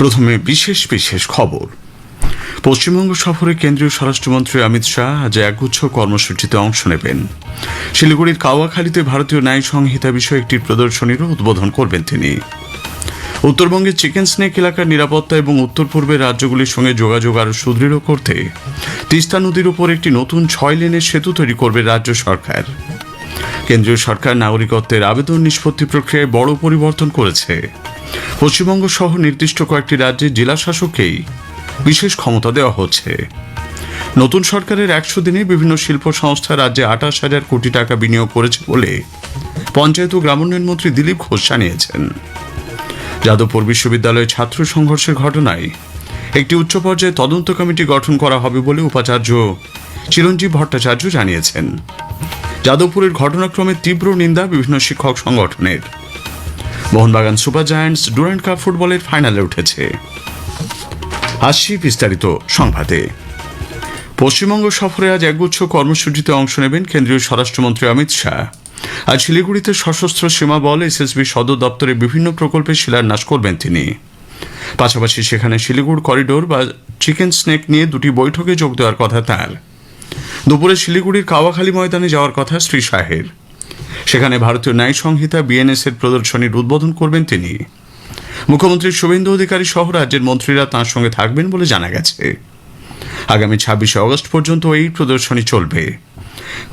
প্রথমে বিশেষ খবর। পশ্চিমবঙ্গ সফরে কেন্দ্রীয় স্বরাষ্ট্রমন্ত্রী অমিত শাহ আজ একগুচ্ছ কর্মসূচিতে অংশ নেবেন। শিলিগুড়ির কাওয়াখালীতে ভারতীয় ন্যায় সংহিতা বিষয়ে একটি প্রদর্শনীরও উদ্বোধন করবেন তিনি। উত্তরবঙ্গের চিকেন স্নেক এলাকার নিরাপত্তা এবং উত্তর পূর্বের রাজ্যগুলির সঙ্গে যোগাযোগ আরও সুদৃঢ় করতে তিস্তা নদীর উপর একটি নতুন 6 লেনের সেতু তৈরি করবে রাজ্য সরকার। কেন্দ্রীয় সরকার নাগরিকত্বের আবেদন নিষ্পত্তি প্রক্রিয়ায় বড় পরিবর্তন করেছে। পশ্চিমবঙ্গ সহ নির্দিষ্ট কয়েকটি রাজ্যের জেলা শাসককেই বিশেষ ক্ষমতা দেওয়া হচ্ছে। নতুন সরকারের 100 দিনে বিভিন্ন শিল্প সংস্থা রাজ্যে 28,000 কোটি টাকা বিনিয়োগ করেছে বলে পঞ্চায়েত ও গ্রামোন্নয়ন মন্ত্রী দিলীপ ঘোষ জানিয়েছেন। যাদবপুর বিশ্ববিদ্যালয়ে ছাত্র সংঘর্ষের ঘটনায় একটি উচ্চ পর্যায়ে তদন্ত কমিটি গঠন করা হবে বলে উপাচার্য চিরঞ্জীব ভট্টাচার্য জানিয়েছেন। যাদবপুরের ঘটনাক্রমে তীব্র নিন্দা বিভিন্ন শিক্ষক সংগঠনের। Mohun Bagan Super Giants Durand Cup ফুটবলের ফাইনালে উঠেছে। আসছি বিস্তারিত সংবাদে। পশ্চিমবঙ্গ সফরে আজ একগুচ্ছ কর্মসূচিতে অংশ নেবেন কেন্দ্রীয় স্বরাষ্ট্রমন্ত্রী অমিত শাহ। আজ শিলিগুড়িতে সশস্ত্র সীমা বল এসএসবি সদর দপ্তরে বিভিন্ন প্রকল্পের শিলান্যাস করবেন তিনি। পাশাপাশি সেখানে শিলিগুড়ি করিডোর বা চিকেন স্নেক নিয়ে দুটি বৈঠকে যোগ দেওয়ার কথা তার। দুপুরে শিলিগুড়ির কাওয়াখালী ময়দানে যাওয়ার কথা শ্রী শাহের। সেখানে ভারতীয় ন্যায় সংহিতা বিএনএস এর প্রদর্শনীর উদ্বোধন করবেন তিনি। মুখ্যমন্ত্রী শুভেন্দু অধিকারী সহ রাজ্যের মন্ত্রীরা তাঁর সঙ্গে থাকবেন বলে জানা গেছে। আগামী 26 আগস্ট পর্যন্ত এই প্রদর্শনী চলবে।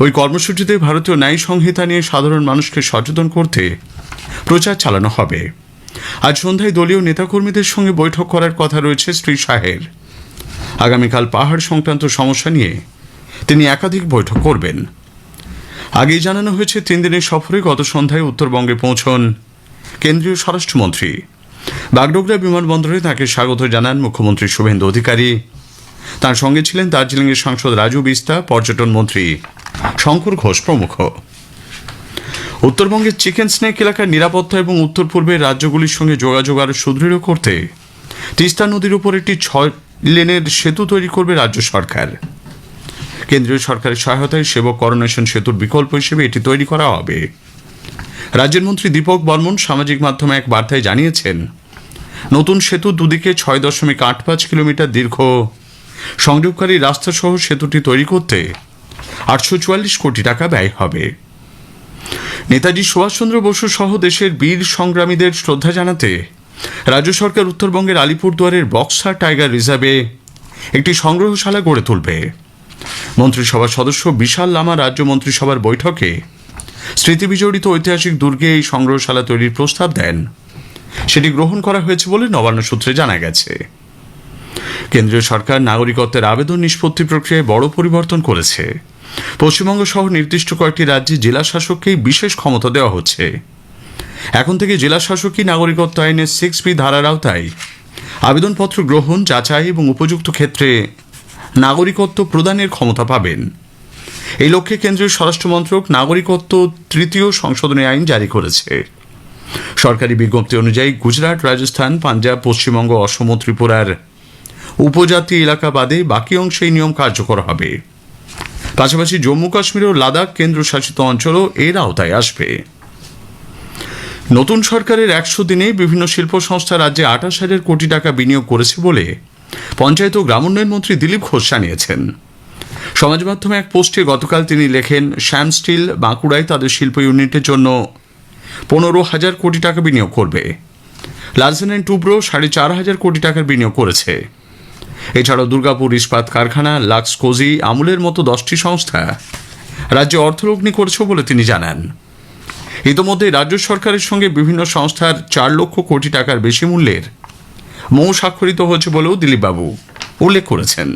ওই কর্মসূচিতে ভারতীয় ন্যায় সংহিতা নিয়ে সাধারণ মানুষকে সচেতন করতে প্রচার চালানো হবে। আজ সন্ধ্যায় দলীয় নেতাকর্মীদের সঙ্গে বৈঠক করার কথা রয়েছে শ্রী শাহের। আগামীকাল পাহাড় সংক্রান্ত সমস্যা নিয়ে তিনি একাধিক বৈঠক করবেন। আগেই জানানো হয়েছে 3 দিনের সফরে গত সন্ধ্যায় উত্তরবঙ্গে পৌঁছন কেন্দ্রীয় স্বরাষ্ট্রমন্ত্রী। বাগডোগরা বিমানবন্দরে তাঁকে স্বাগত জানান মুখ্যমন্ত্রী শুভেন্দু অধিকারী। তার সঙ্গে ছিলেন দার্জিলিংয়ের সাংসদ রাজু বিস্তা, পর্যটন মন্ত্রী শঙ্কর ঘোষ প্রমুখ। উত্তরবঙ্গের চিকেন স্নেক এলাকার নিরাপত্তা এবং উত্তর পূর্বের রাজ্যগুলির সঙ্গে যোগাযোগ আরও সুদৃঢ় করতে তিস্তা নদীর উপর একটি 6 লেনের সেতু তৈরি করবে রাজ্য সরকার। কেন্দ্রীয় সরকারের সহায়তায় সেবক করোনেশন সেতুর বিকল্প হিসেবে এটি তৈরি করা হবে। রাজ্যের মন্ত্রী দীপক বর্মন সামাজিক মাধ্যমে এক বার্তায় জানিয়েছেন, নতুন সেতু দুদিকে 6.85 কিলোমিটার দীর্ঘ সংযোগকারী রাস্তা সহ সেতুটি তৈরি করতে 844 কোটি টাকা ব্যয় হবে। নেতাজি সুভাষচন্দ্র বসু সহ দেশের বীর সংগ্রামীদের শ্রদ্ধা জানাতে রাজ্য সরকার উত্তরবঙ্গের আলিপুরদুয়ারের বক্সার টাইগার রিজার্ভে একটি সংগ্রহশালা গড়ে তুলবে। মন্ত্রিসভার সদস্য বিশাল লামা রাজ্য মন্ত্রিসভার বৈঠকে স্মৃতিবিজড়িত ঐতিহাসিক দুর্গে এই সংগ্রহশালা তৈরির প্রস্তাব দেন। সেটি গ্রহণ করা হয়েছে বলে নবান্ন সূত্রে জানা গেছে। কেন্দ্রীয় সরকার নাগরিকত্বের আবেদন নিষ্পত্তি প্রক্রিয়ায় বড় পরিবর্তন করেছে। পশ্চিমবঙ্গ সহ নির্দিষ্ট কয়েকটি রাজ্যে জেলা শাসককেই বিশেষ ক্ষমতা দেওয়া হচ্ছে। এখন থেকে জেলা শাসকই নাগরিকত্ব আইনের 6B ধারার আওতায় আবেদনপত্র গ্রহণ, যাচাই এবং উপযুক্ত ক্ষেত্রে নাগরিকত্ব প্রদানের ক্ষমতা পাবেন। এই লক্ষ্যে কেন্দ্রীয় স্বরাষ্ট্রমন্ত্রক নাগরিকত্ব 3য় সংশোধনী আইন জারি করেছে। সরকারি বিজ্ঞপ্তি অনুযায়ী গুজরাট, রাজস্থান, পাঞ্জাব, পশ্চিমবঙ্গ, অসম, ত্রিপুরার উপজাতি এলাকা বাদে বাকি অংশে এই নিয়ম কার্যকর হবে। পাশাপাশি জম্মু কাশ্মীর ও লাদাখ কেন্দ্রশাসিত অঞ্চলও এর আওতায় আসবে। নতুন সরকারের 100 দিনে বিভিন্ন শিল্প সংস্থা রাজ্যে 28,000 কোটি টাকা বিনিয়োগ করেছে বলে পঞ্চায়েত ও গ্রামোন্নয়ন মন্ত্রী দিলীপ ঘোষ জানিয়েছেন। সমাজ মাধ্যমে এক পোস্টে গতকাল তিনি লেখেন, শ্যাম স্টিল বাঁকুড়ায় তাদের শিল্প ইউনিটের জন্য 15,000 কোটি টাকা বিনিয়োগ করবে। লার্সেন অ্যান্ড টুব্রো 4,500 কোটি টাকার বিনিয়োগ করেছে। এছাড়াও দুর্গাপুর ইস্পাত কারখানা, লাক্স কোজি, আমুলের মতো 10টি সংস্থা রাজ্যে অর্থলগ্নি করেছে বলে তিনি জানান। ইতোমধ্যে রাজ্য সরকারের সঙ্গে বিভিন্ন সংস্থার 4 লক্ষ কোটি টাকার বেশি মূল্যের মৌ স্বাক্ষরিত হয়েছে বলেও দিলীপবাবু উল্লেখ করেছেন।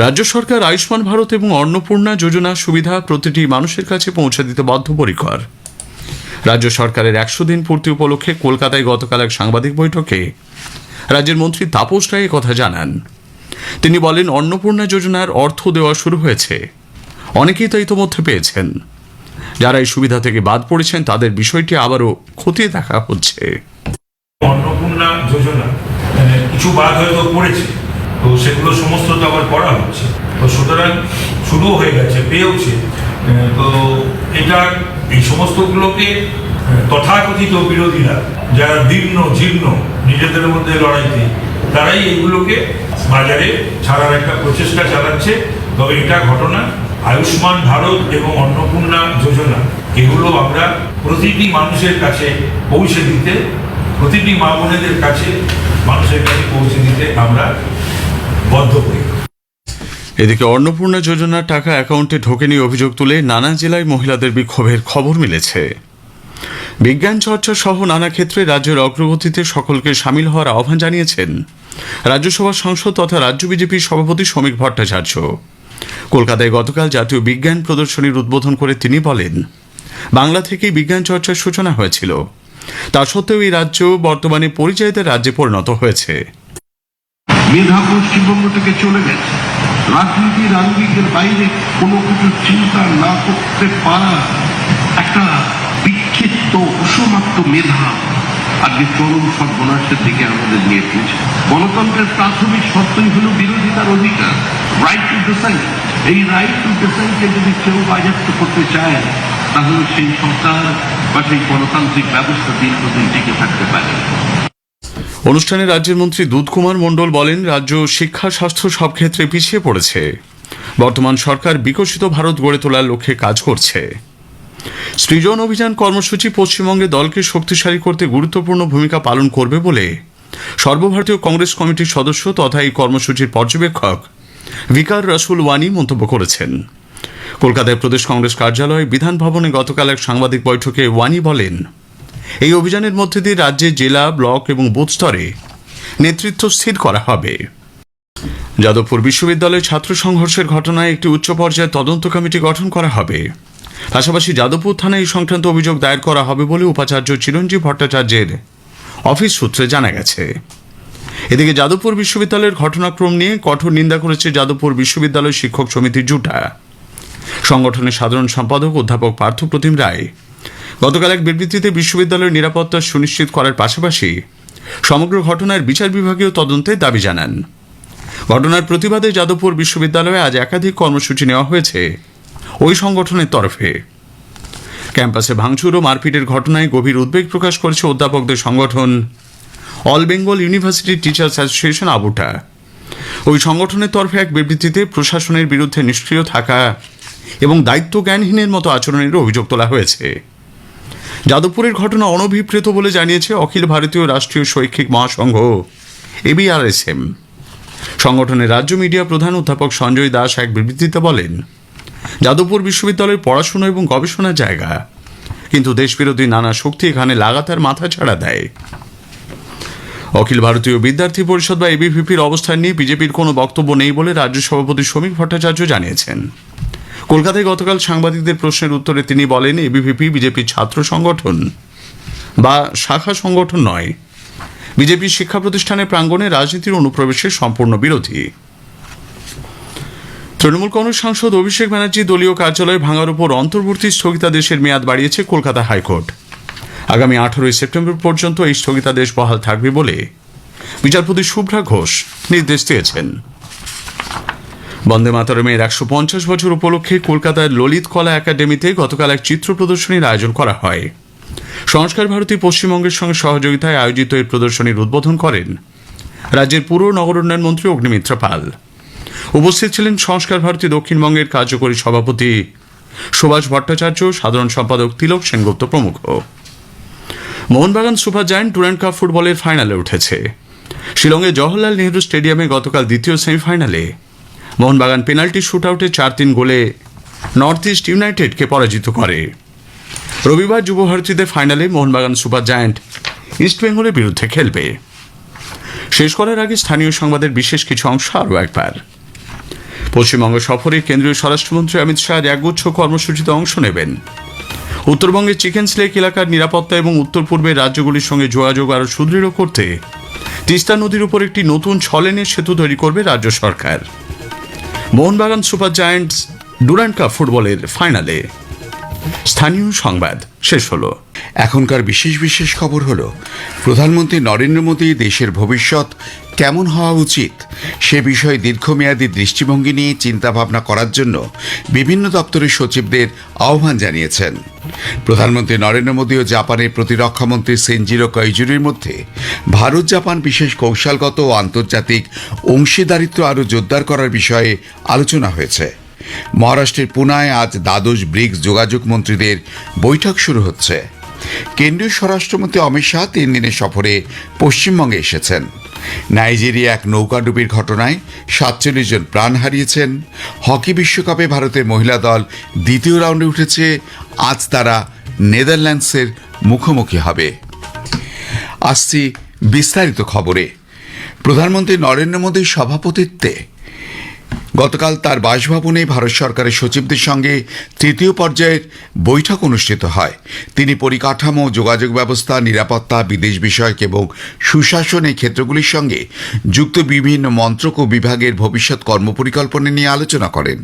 রাজ্য সরকার আয়ুষ্মান ভারত এবং অন্নপূর্ণা যোজনা সুবিধা প্রতিটি মানুষের কাছে পৌঁছে দিতে বদ্ধপরিকর। রাজ্য সরকারের 100 দিন পূর্তি উপলক্ষে কলকাতায় গতকাল এক সাংবাদিক বৈঠকে রাজ্যের মন্ত্রী তাপস রায় কথা জানান। তিনি বলেন, অন্নপূর্ণা যোজনার অর্থ দেওয়া শুরু হয়েছে, অনেকেই তা ইতোমধ্যে পেয়েছেন। যারা এই সুবিধা থেকে বাদ পড়েছেন তাদের বিষয়টি আবারও খতিয়ে দেখা হচ্ছে। অন্নপূর্ণা যোজনা কিছু বাদ হয়তো পড়েছে, তো সেগুলো সমস্ত তো আবার করা হচ্ছে, তো সুতরাং শুরু হয়ে গেছে, পেয়েওছে। তো এটা এই সমস্তগুলোকে তথাকথিত বিরোধীরা যারা জীর্ণ নিজেদের মধ্যে লড়াইতে, তারাই এগুলোকে বাজারে ছাড়ার একটা প্রচেষ্টা চালাচ্ছে। তবে এটা ঘটনা আয়ুষ্মান ভারত এবং অন্নপূর্ণা যোজনা, এগুলো আমরা প্রতিটি মানুষের কাছে পৌঁছে দিতে, প্রতিটি মা বোনেদের কাছে মানুষের কাছে পৌঁছে দিতে আমরা বদ্ধপরিকর। এদিকে অন্নপূর্ণা যোজনার টাকা অ্যাকাউন্টে ঢোকেনি অভিযোগ তুলে নানা জেলায় মহিলাদের বিক্ষোভের খবর মিলেছে। বিজ্ঞান চর্চা সহ নানা ক্ষেত্রে রাজ্যের অগ্রগতিতে সকলকে সামিল হওয়ার আহ্বান জানিয়েছেন রাজ্যসভার সাংসদ তথা রাজ্য বিজেপির সভাপতি শ্রমিক ভট্টাচার্য। কলকাতায় গতকাল জাতীয় বিজ্ঞান প্রদর্শনীর উদ্বোধন করে তিনি বলেন, বাংলা থেকেই বিজ্ঞান চর্চার সূচনা হয়েছিল, তা সত্ত্বেও এই রাজ্য বর্তমানে পরিযায়ীদের রাজ্যে পরিণত হয়েছে। মেধা পশ্চিমবঙ্গ থেকে চলে গেছে। রাজনীতির আঙ্গিকের বাইরে কোনো কিছু চিন্তা না করতে পারা একটা বিক্ষিপ্ত অসমাপ্ত মেধা আজকে চরম সর্বনাশের দিকে আমাদের নিয়ে পৌঁছে। গণতন্ত্রের প্রাথমিক শর্তই হল বিরোধিতার অধিকার, রাইট টু ডিসাইড। এই রাইট টু ডিসাইডকে যদি কেউ বাজেয়াপ্ত করতে চায়, তাহলে সেই সরকার বা সেই গণতান্ত্রিক ব্যবস্থা দীর্ঘদিন টিকে থাকতে পারে। অনুষ্ঠানে রাজ্যের মন্ত্রী দুধকুমার মণ্ডল বলেন, রাজ্য শিক্ষা স্বাস্থ্য সব ক্ষেত্রে পিছিয়ে পড়েছে। বর্তমান সরকার বিকশিত ভারত গড়ে তোলার লক্ষ্যে কাজ করছে। সৃজন অভিযান কর্মসূচি পশ্চিমবঙ্গে দলকে শক্তিশালী করতে গুরুত্বপূর্ণ ভূমিকা পালন করবে বলে সর্বভারতীয় কংগ্রেস কমিটির সদস্য তথা এই কর্মসূচির পর্যবেক্ষক ভিকার রসুল ওয়ানি মন্তব্য করেছেন। কলকাতায় প্রদেশ কংগ্রেস কার্যালয় বিধান ভবনে গতকাল এক সাংবাদিক বৈঠকে ওয়ানি বলেন, এই অভিযানের মধ্যে দিয়ে রাজ্যে জেলা, ব্লক এবং বুথ স্তরে নেতৃত্ব স্থির করা হবে। যাদবপুর বিশ্ববিদ্যালয়ে ছাত্র সংঘর্ষের ঘটনায় একটি উচ্চ পর্যায়ের তদন্ত কমিটি গঠন করা হবে। পাশাপাশি যাদবপুর থানায় এই সংক্রান্ত অভিযোগ দায়ের করা হবে বলে উপাচার্য চিরঞ্জীব ভট্টাচার্যের অফিস সূত্রে জানা গেছে। এদিকে যাদবপুর বিশ্ববিদ্যালয়ের ঘটনাক্রম নিয়ে কঠোর নিন্দা করেছে যাদবপুর বিশ্ববিদ্যালয় শিক্ষক সমিতির জুটা। সংগঠনের সাধারণ সম্পাদক অধ্যাপক পার্থ প্রতিম রায় গতকাল এক বিবৃতিতে বিশ্ববিদ্যালয়ের নিরাপত্তা সুনিশ্চিত করার পাশাপাশি সমগ্র ঘটনার বিচার বিভাগীয় তদন্তের দাবি জানান। ঘটনার প্রতিবাদে যাদবপুর বিশ্ববিদ্যালয়ে আজ একাধিক কর্মসূচি নেওয়া হয়েছে ওই সংগঠনের তরফে। ক্যাম্পাসে ভাঙচুর ও মারপিটের ঘটনায় গভীর উদ্বেগ প্রকাশ করেছে অধ্যাপকদের সংগঠন all Bengal university teachers association আবুটা। ওই সংগঠনের তরফে এক বিবৃতিতে প্রশাসনের বিরুদ্ধে নিষ্ক্রিয় থাকা এবং দায়িত্ব জ্ঞানহীনের মতো আচরণের অভিযোগ তোলা হয়েছে। যাদবপুরের ঘটনা অনভিপ্রেত বলে জানিয়েছে অখিল ভারতীয় রাষ্ট্রীয় শৈক্ষিক মহাসংঘ ABRSM। সংগঠনের রাজ্য মিডিয়া প্রধান অধ্যাপক সঞ্জয় দাস এক বিবৃতিতে বলেন, যাদবপুর বিশ্ববিদ্যালয়ের পড়াশোনা এবং গবেষণার জায়গা, কিন্তু দেশবিরোধী নানা শক্তি এখানে লাগাতার মাথা ছাড়া দেয়। অখিল ভারতীয় বিদ্যার্থী পরিষদ বা ABVPর অবস্থান নিয়ে বিজেপির কোনো বক্তব্য নেই বলে রাজ্য সভাপতি শ্রমিক ভট্টাচার্য জানিয়েছেন। কলকাতায় গতকাল সাংবাদিকদের প্রশ্নের উত্তরে তিনি বলেন, ABVP বিজেপির ছাত্র সংগঠন বা শাখা সংগঠন নয়। বিজেপি শিক্ষা প্রতিষ্ঠানের প্রাঙ্গণে রাজনীতির অনুপ্রবেশের সম্পূর্ণ বিরোধী। তৃণমূল কংগ্রেস সাংসদ অভিষেক ব্যানার্জি দলীয় কার্যালয় ভাঙার উপর অন্তর্বর্তী স্থগিতাদেশের মেয়াদ বাড়িয়েছে কলকাতা হাইকোর্ট। আগামী 18 সেপ্টেম্বর পর্যন্ত এই স্থগিতাদেশ বহাল থাকবে বলে বিচারপতি শুভ্রা ঘোষ নির্দেশ দিয়েছেন। বন্দে মাতরমের 150 বছর উপলক্ষে কলকাতার ললিত কলা একাডেমিতে গতকাল এক চিত্র প্রদর্শনীর আয়োজন করা হয়। সংস্কার ভারতী পশ্চিমবঙ্গের সঙ্গে সহযোগিতায় আয়োজিত এই প্রদর্শনীর উদ্বোধন করেন রাজ্যের পুর নগর উন্নয়ন মন্ত্রী অগ্নিমিত্র পাল। উপস্থিত ছিলেন সংস্কার ভারতী দক্ষিণবঙ্গের কার্যকরী সভাপতি সুভাষ ভট্টাচার্য, সাধারণ সম্পাদক তিলক সেনগুপ্ত প্রমুখ। Mohun Bagan super giant Durand Cup ফুটবলের ফাইনালে উঠেছে। শিলংয়ে জওহরলাল নেহরু স্টেডিয়ামে গতকাল দ্বিতীয় সেমিফাইনালে মোহনবাগান পেনাল্টি শুটআউটে 4-3 গোলে নর্থ ইস্ট ইউনাইটেডকে পরাজিত করে। রবিবার যুব ভারতীতে ফাইনালে মোহনবাগান সুপার জায়ান্ট ইস্টবেঙ্গলের বিরুদ্ধে খেলবে। শেষ করার আগে স্থানীয় সংবাদের বিশেষ কিছু অংশ আরও একবার। পশ্চিমবঙ্গ সফরে কেন্দ্রীয় স্বরাষ্ট্রমন্ত্রী অমিত শাহ একগুচ্ছ কর্মসূচিতে অংশ নেবেন। উত্তরবঙ্গের চিকেন্স লেক এলাকার নিরাপত্তা এবং উত্তর পূর্বের রাজ্যগুলির সঙ্গে যোগাযোগ আরও সুদৃঢ় করতে তিস্তা নদীর উপর একটি নতুন 6 লেনের সেতু তৈরি করবে রাজ্য সরকার। Mohun Bagan Super Giants Durand Cup ফুটবলের ফাইনালে। স্থানীয় সংবাদ শেষ হলো। এখনকার বিশেষ বিশেষ খবর হলো, প্রধানমন্ত্রী নরেন্দ্র মোদী দেশের ভবিষ্যৎ কেমন হওয়া উচিত সে বিষয়ে দীর্ঘমেয়াদী দৃষ্টিভঙ্গি নিয়ে চিন্তাভাবনা করার জন্য বিভিন্ন দপ্তরের সচিবদের আহ্বান জানিয়েছেন। প্রধানমন্ত্রী নরেন্দ্র মোদী ও জাপানের প্রতিরক্ষামন্ত্রী সেনজিরো কোইজুরির মধ্যে ভারত জাপান বিশেষ কৌশলগত ও আন্তর্জাতিক অংশীদারিত্ব আরও জোরদার করার বিষয়ে আলোচনা হয়েছে। মহারাষ্ট্রের পুনায় আজ দ্বাদশ ব্রিক্স যোগাযোগ মন্ত্রীদের বৈঠক শুরু হচ্ছে। কেন্দ্রীয় স্বরাষ্ট্রমন্ত্রী অমিত শাহ 3 দিনের সফরে পশ্চিমবঙ্গে এসেছেন। নাইজেরিয়া এক নৌকাডুবির ঘটনায় 47 জন প্রাণ হারিয়েছেন। হকি বিশ্বকাপে ভারতের মহিলা দল দ্বিতীয় রাউন্ডে উঠেছে। আজ তারা নেদারল্যান্ডসের মুখোমুখি হবে। আসছি বিস্তারিত খবরে। প্রধানমন্ত্রী নরেন্দ্র মোদীর সভাপতিত্বে গতকাল তার বাসভবনে ভারত সরকারের সচিবদের সঙ্গে তৃতীয় পর্যায়ের বৈঠক অনুষ্ঠিত হয়। তিনি পরিকাঠামো, যোগাযোগ ব্যবস্থা, নিরাপত্তা, বিদেশ বিষয়ক এবং সুশাসন এই ক্ষেত্রগুলির সঙ্গে যুক্ত বিভিন্ন মন্ত্রক ও বিভাগের ভবিষ্যৎ কর্মপরিকল্পনা নিয়ে আলোচনা করেন।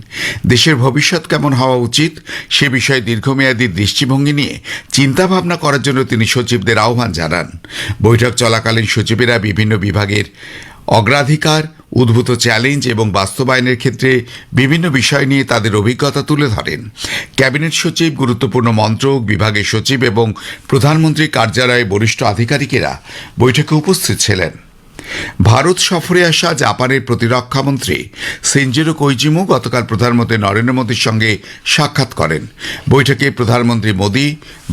দেশের ভবিষ্যৎ কেমন হওয়া উচিত সে বিষয়ে দীর্ঘমেয়াদী দৃষ্টিভঙ্গি নিয়ে চিন্তাভাবনা করার জন্য তিনি সচিবদের আহ্বান জানান। বৈঠক চলাকালীন সচিবেরা বিভিন্ন বিভাগের অগ্রাধিকার, উদ্ভূত চ্যালেঞ্জ এবং বাস্তবায়নের ক্ষেত্রে বিভিন্ন বিষয় নিয়ে তাদের অভিজ্ঞতা তুলে ধরেন। ক্যাবিনেট সচিব, গুরুত্বপূর্ণ মন্ত্রক, বিভাগের সচিব এবং প্রধানমন্ত্রীর কার্যালয়ে বরিষ্ঠ আধিকারিকেরা বৈঠকে উপস্থিত ছিলেন। ভারত সফরে আসা জাপানের প্রতিরক্ষামন্ত্রী সেনজিরো কোইজিমু গতকাল প্রধানমন্ত্রী নরেন্দ্র মোদীর সঙ্গে সাক্ষাৎ করেন। বৈঠকে প্রধানমন্ত্রী মোদী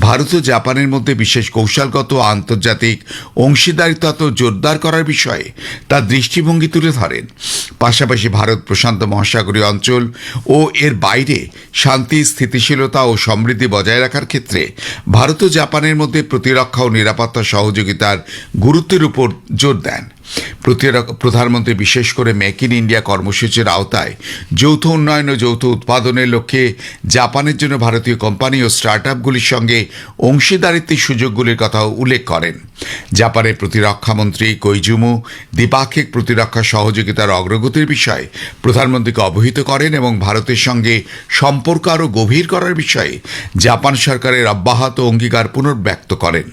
ভারত ও জাপানের মধ্যে বিশেষ কৌশলগত ও আন্তর্জাতিক অংশীদারিত্ব জোরদার করার বিষয়ে তার দৃষ্টিভঙ্গি তুলে ধরেন। পাশাপাশি ভারত প্রশান্ত মহাসাগরীয় অঞ্চল ও এর বাইরে শান্তি, স্থিতিশীলতা ও সমৃদ্ধি বজায় রাখার ক্ষেত্রে ভারত ও জাপানের মধ্যে প্রতিরক্ষা ও নিরাপত্তা সহযোগিতার গুরুত্বের উপর জোর দেন। প্রধানমন্ত্রী বিশেষ করে মেক ইন ইন্ডিয়া কর্মসূচির আওতায় যৌথ উন্নয়ন ও যৌথ উৎপাদনের লক্ষ্যে জাপানের জন্য ভারতীয় কোম্পানি ও স্টার্টআপগুলির সঙ্গে অংশীদারিত্বের সুযোগগুলির কথা উল্লেখ করেন। জাপানের প্রতিরক্ষামন্ত্রী কোইজুমু দ্বিপাক্ষিক প্রতিরক্ষা সহযোগিতার অগ্রগতির বিষয়ে প্রধানমন্ত্রীকে অবহিত করেন এবং ভারতের সঙ্গে সম্পর্ক আরও গভীর করার বিষয়ে জাপান সরকারের অব্যাহত অঙ্গীকার পুনর্ব্যক্ত করেন।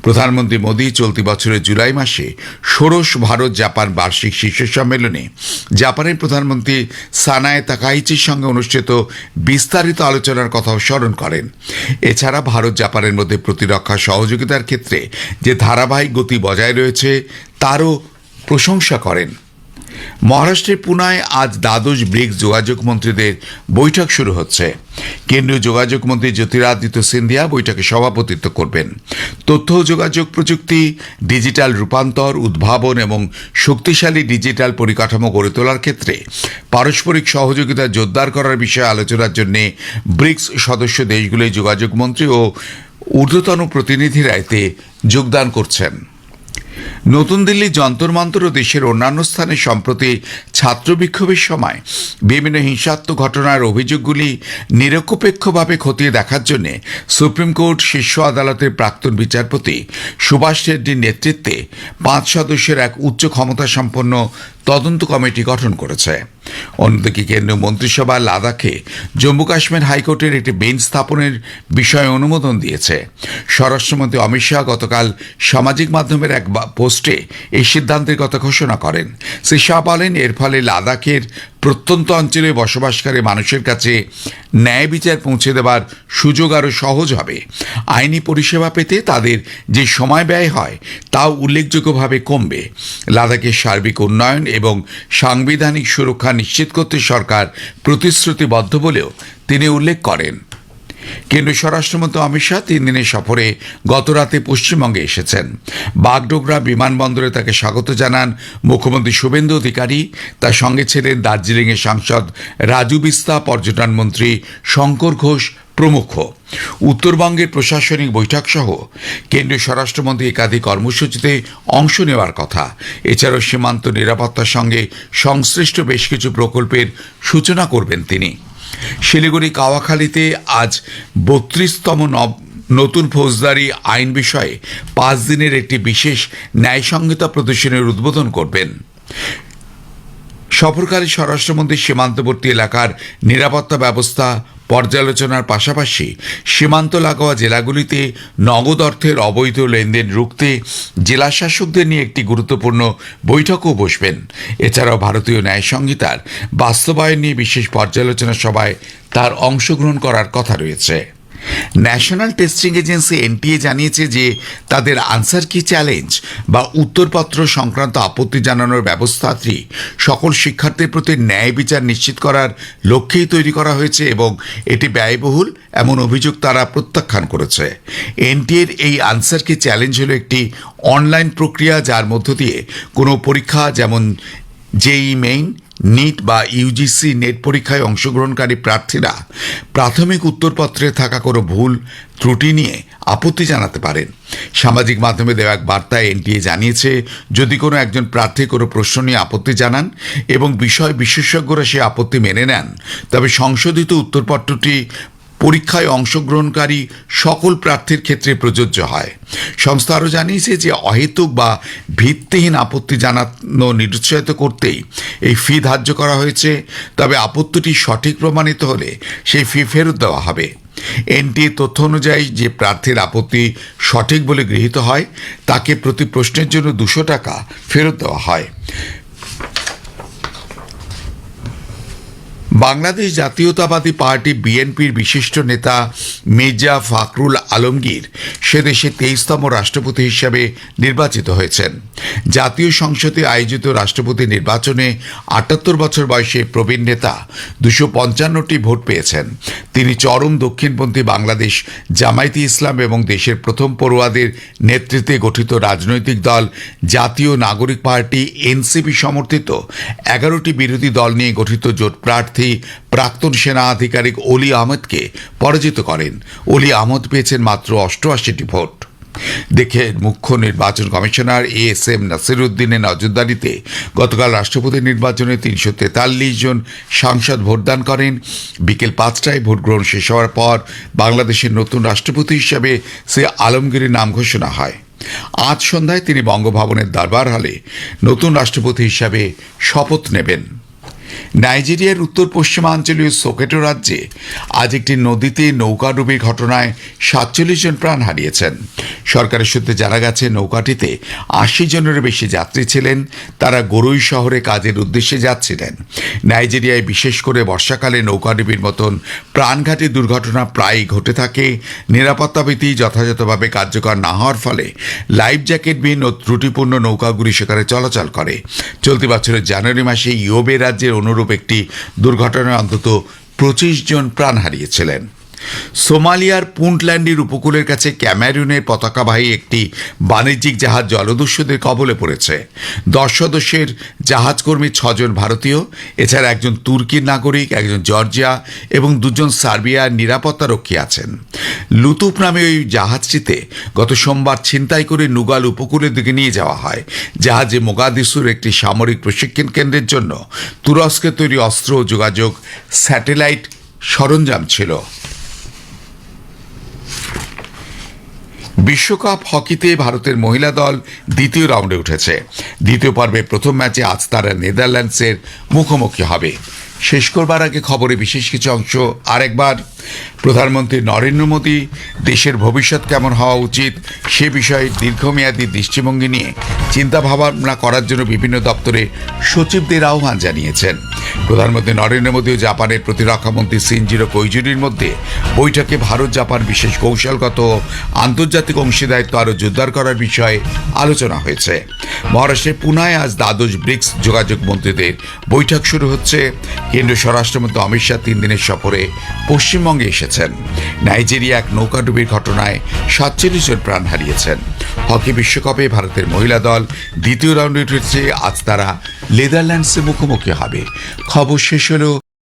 প্রধানমন্ত্রী মোদী চলতি বছরের জুলাই মাসে ষোড়শ ভারত জাপান বার্ষিক শীর্ষ সম্মেলনে জাপানের প্রধানমন্ত্রী সানায়ে তাকাইচির সঙ্গে অনুষ্ঠিত বিস্তারিত আলোচনার কথাও স্মরণ করেন। এছাড়া ভারত জাপানের মধ্যে প্রতিরক্ষা সহযোগিতার ক্ষেত্রে যে ধারাবাহিক গতি বজায় রয়েছে তারও প্রশংসা করেন। মহারাষ্ট্রের পুনায় আজ দ্বাদশ ব্রিক্স যোগাযোগ মন্ত্রীদের বৈঠক শুরু হচ্ছে। কেন্দ্রীয় যোগাযোগ মন্ত্রী জ্যোতিরাদিত্য সিন্ধিয়া বৈঠকে সভাপতিত্ব করবেন। তথ্য ও যোগাযোগ প্রযুক্তি, ডিজিটাল রূপান্তর, উদ্ভাবন এবং শক্তিশালী ডিজিটাল পরিকাঠামো গড়ে তোলার ক্ষেত্রে পারস্পরিক সহযোগিতা জোরদার করার বিষয়ে আলোচনার জন্য ব্রিক্স সদস্য দেশগুলির যোগাযোগ মন্ত্রী ও ঊর্ধ্বতন প্রতিনিধিরা এতে যোগদান করছেন। নতুন দিল্লি যন্তর মন্তর ও দেশের অন্যান্য স্থানে সম্প্রতি ছাত্র বিক্ষোভের সময় বিভিন্ন হিংসাত্মক ঘটনার অভিযোগগুলি নিরপেক্ষভাবে খতিয়ে দেখার জন্য সুপ্রিম কোর্ট শীর্ষ আদালতের প্রাক্তন বিচারপতি সুভাষ রেড্ডির নেতৃত্বে 5 সদস্যের এক উচ্চ ক্ষমতাসম্পন্ন তদন্ত কমিটি গঠন করেছে। অন্যদিকে কেন্দ্রীয় মন্ত্রিসভা লাদাখে জম্মু কাশ্মীর হাইকোর্টের একটি বেঞ্চ স্থাপনের বিষয়ে অনুমোদন দিয়েছে। স্বরাষ্ট্রমন্ত্রী অমিত শাহ গতকাল সামাজিক মাধ্যমের এক পোস্টে এই সিদ্ধান্তের কথা ঘোষণা করেন। শ্রী শাহ বলেন, এর ফলে লাদাখের প্রত্যন্ত অঞ্চলে বসবাসকারী মানুষের কাছে ন্যায় বিচার পৌঁছে দেওয়ার সুযোগ আরও সহজ হবে। আইনি পরিষেবা পেতে তাদের যে সময় ব্যয় হয় তাও উল্লেখযোগ্যভাবে কমবে। লাদাখের সার্বিক উন্নয়ন এবং সাংবিধানিক সুরক্ষা নিশ্চিত করতে সরকার প্রতিশ্রুতিবদ্ধ বলেও তিনি উল্লেখ করেন। কেন্দ্রীয় স্বরাষ্ট্রমন্ত্রী অমিত শাহ 3 দিনের সফরে গতরাতে পশ্চিমবঙ্গে এসেছেন। বাগডোগরা বিমানবন্দরে তাকে স্বাগত জানান মুখ্যমন্ত্রী শুভেন্দু অধিকারী। তার সঙ্গে ছিলেন দার্জিলিংয়ের সাংসদ রাজু বিস্তা, পর্যটন মন্ত্রী শঙ্কর ঘোষ প্রমুখ। উত্তরবঙ্গের প্রশাসনিক বৈঠক সহ কেন্দ্রীয় স্বরাষ্ট্রমন্ত্রী একাধিক কর্মসূচিতে অংশ নেওয়ার কথা। এছাড়াও সীমান্ত নিরাপত্তার সঙ্গে সংশ্লিষ্ট বেশ কিছু প্রকল্পের সূচনা করবেন তিনি। শিলিগুড়ি কাওয়াখালীতে আজ 32তম নতুন ফৌজদারি আইন বিষয়ে 5 দিনের একটি বিশেষ ন্যায়সংহিতা প্রদর্শনীর উদ্বোধন করবেন। সফরকারী স্বরাষ্ট্রমন্ত্রী সীমান্তবর্তী এলাকার নিরাপত্তা ব্যবস্থা পর্যালোচনার পাশাপাশি সীমান্ত লাগোয়া জেলাগুলিতে নগদ অর্থের অবৈধ লেনদেন রুখতে জেলা শাসকদের নিয়ে একটি গুরুত্বপূর্ণ বৈঠকও বসবেন। এছাড়াও ভারতীয় ন্যায় সংহিতার বাস্তবায়ন নিয়ে বিশেষ পর্যালোচনা সভায় তার অংশগ্রহণ করার কথা রয়েছে। ন্যাশনাল টেস্টিং এজেন্সি এনটিএ জানিয়েছে যে তাদের আনসার কি চ্যালেঞ্জ বা উত্তরপত্র সংক্রান্ত আপত্তি জানানোর ব্যবস্থাটি সকল শিক্ষার্থীর প্রতি ন্যায় বিচার নিশ্চিত করার লক্ষ্যেই তৈরি করা হয়েছে এবং এটি ব্যয়বহুল এমন অভিযোগ তারা প্রত্যাখ্যান করেছে। এনটিএর এই আনসার কি চ্যালেঞ্জ হলো একটি অনলাইন প্রক্রিয়া যার মধ্য দিয়ে কোনো পরীক্ষা যেমন জেই মেইন, নিট বা ইউজিসি নেট পরীক্ষায় অংশগ্রহণকারী প্রার্থীরা প্রাথমিক উত্তরপত্রে থাকা কোনো ভুল ত্রুটি নিয়ে আপত্তি জানাতে পারেন। সামাজিক মাধ্যমে দেওয়া এক বার্তায় এনটিএ জানিয়েছে, যদি কোনো একজন প্রার্থী কোনো প্রশ্ন নিয়ে আপত্তি জানান এবং বিষয় বিশেষজ্ঞরা সে আপত্তি মেনে নেন, তবে সংশোধিত উত্তরপত্রটি পরীক্ষায় অংশগ্রহণকারী সকল প্রার্থীর ক্ষেত্রে প্রযোজ্য হয়। সংস্থা আরও জানিয়েছে যে অহেতুক বা ভিত্তিহীন আপত্তি জানানো নিরুৎসাহিত করতেই এই ফি ধার্য করা হয়েছে, তবে আপত্তিটি সঠিক প্রমাণিত হলে সেই ফি ফেরত দেওয়া হবে। এনটিএ তথ্য অনুযায়ী যে প্রার্থীর আপত্তি সঠিক বলে গৃহীত হয় তাকে প্রতি প্রশ্নের জন্য 200 টাকা ফেরত দেওয়া হয়। বাংলাদেশ জাতীয়তাবাদী পার্টি বিএনপির বিশিষ্ট নেতা মির্জা ফখরুল আলমগীর সে দেশে 23তম রাষ্ট্রপতি হিসেবে নির্বাচিত হয়েছেন। জাতীয় সংসদে আয়োজিত রাষ্ট্রপতি নির্বাচনে 78 বছর বয়সী প্রবীণ নেতা 255টি ভোট পেয়েছেন। তিনি চরম দক্ষিণপন্থী বাংলাদেশ জামায়াতে ইসলাম এবং দেশের প্রথম পড়ুয়াদের নেতৃত্বে গঠিত রাজনৈতিক দল জাতীয় নাগরিক পার্টি এনসিপি সমর্থিত 11টি বিরোধী দল নিয়ে গঠিত জোট প্রার্থী প্রাক্তন সেনা আধিকারিক অলি আহমদকে পরাজিত করেন। অলি আহমদ পেয়েছেন মাত্র 88টি ভোট। দেখে মুখ্য নির্বাচন কমিশনার এএসএম নাসিরউদ্দিনের নজরদারিতে গতকাল রাষ্ট্রপতি নির্বাচনে 343 জন সাংসদ ভোটদান করেন। বিকেল 5টায় ভোট গ্রহণ শেষ হওয়ার পর বাংলাদেশের নতুন রাষ্ট্রপতি হিসেবে সে আলমগীরের নাম ঘোষণা হয়। আজ সন্ধ্যায় তিনি বঙ্গভবনের দরবার হলে নতুন রাষ্ট্রপতি হিসাবে শপথ নেবেন। নাইজেরিয়ার উত্তর পশ্চিমাঞ্চলীয় সোকেটো রাজ্যে আজ একটি নদীতে নৌকাডুবির ঘটনায় 47 জন প্রাণ হারিয়েছেন। সরকারের সূত্রে জানা গেছে নৌকাটিতে 80 জনেরও বেশি যাত্রী ছিলেন। তারা গরুই শহরে কাজের উদ্দেশ্যে যাচ্ছিলেন। নাইজেরিয়ায় বিশেষ করে বর্ষাকালে নৌকাডুবির মতন প্রাণঘাতী দুর্ঘটনা প্রায়ই ঘটে থাকে। নিরাপত্তা বিধি যথাযথভাবে কার্যকর না হওয়ার ফলে লাইফ জ্যাকেটবিহীন ও ত্রুটিপূর্ণ নৌকাগুলি সেখানে চলাচল করে। চলতি বছরের জানুয়ারি মাসে ইয়োবে রাজ্যের অনুরূপ একটি দুর্ঘটনায় অন্তত 25 জন প্রাণ হারিয়েছিলেন। সোমালিয়ার পুন্টল্যান্ডের উপকূলের কাছে ক্যামেরুনের পতাকাবাহী একটি বাণিজ্যিক জাহাজ জলদস্যুদের কবলে পড়েছে। 10 সদস্যের জাহাজকর্মী 6 জন ভারতীয়, এছাড়া একজন তুর্কির নাগরিক, একজন জর্জিয়া এবং 2 জন সার্বিয়ার নিরাপত্তা রক্ষী আছেন। লুতুপ নামে ওই জাহাজটিতে গত সোমবার ছিনতাই করে নুগাল উপকূলের দিকে নিয়ে যাওয়া হয়। জাহাজে মোগাদিসুর একটি সামরিক প্রশিক্ষণ কেন্দ্রের জন্য তুরস্কের তৈরি অস্ত্র ও যোগাযোগ স্যাটেলাইট সরঞ্জাম ছিল। বিশ্বকাপ হকিতে ভারতের মহিলা দল দ্বিতীয় রাউন্ডে উঠেছে। দ্বিতীয় পর্বে প্রথম ম্যাচে আজ তারা নেদারল্যান্ডসের মুখোমুখি হবে। শেষ করবার আগে খবরে বিশেষ কিছু অংশ আরেকবার। প্রধানমন্ত্রী নরেন্দ্র মোদী দেশের ভবিষ্যৎ কেমন হওয়া উচিত সে বিষয়ে দীর্ঘমেয়াদী দৃষ্টিভঙ্গি নিয়ে চিন্তাভাবনা করার জন্য বিভিন্ন দপ্তরে সচিবদের আহ্বান জানিয়েছেন। প্রধানমন্ত্রী নরেন্দ্র মোদী ও জাপানের প্রতিরক্ষামন্ত্রী শিনজিরো কোইজুরির মধ্যে বৈঠকে ভারত জাপান বিশেষ কৌশলগত ও আন্তর্জাতিক অংশীদারিত্ব আরও জোরদার করার বিষয়ে আলোচনা হয়েছে। মহারাষ্ট্রের পুনায় আজ দ্বাদশ ব্রিক্স যোগাযোগ মন্ত্রীদের বৈঠক শুরু হচ্ছে। কেন্দ্রীয় স্বরাষ্ট্রমন্ত্রী অমিত শাহ 3 দিনের সফরে পশ্চিমবঙ্গে এসেছেন। নাইজেরিয়া এক নৌকাডুবির ঘটনায় 47 জন প্রাণ হারিয়েছেন। হকি বিশ্বকাপে ভারতের মহিলা দল দ্বিতীয় রাউন্ডে উঠেছে। আজ তারা নেদারল্যান্ডসে মুখোমুখি হবে। খবর শেষ হলো।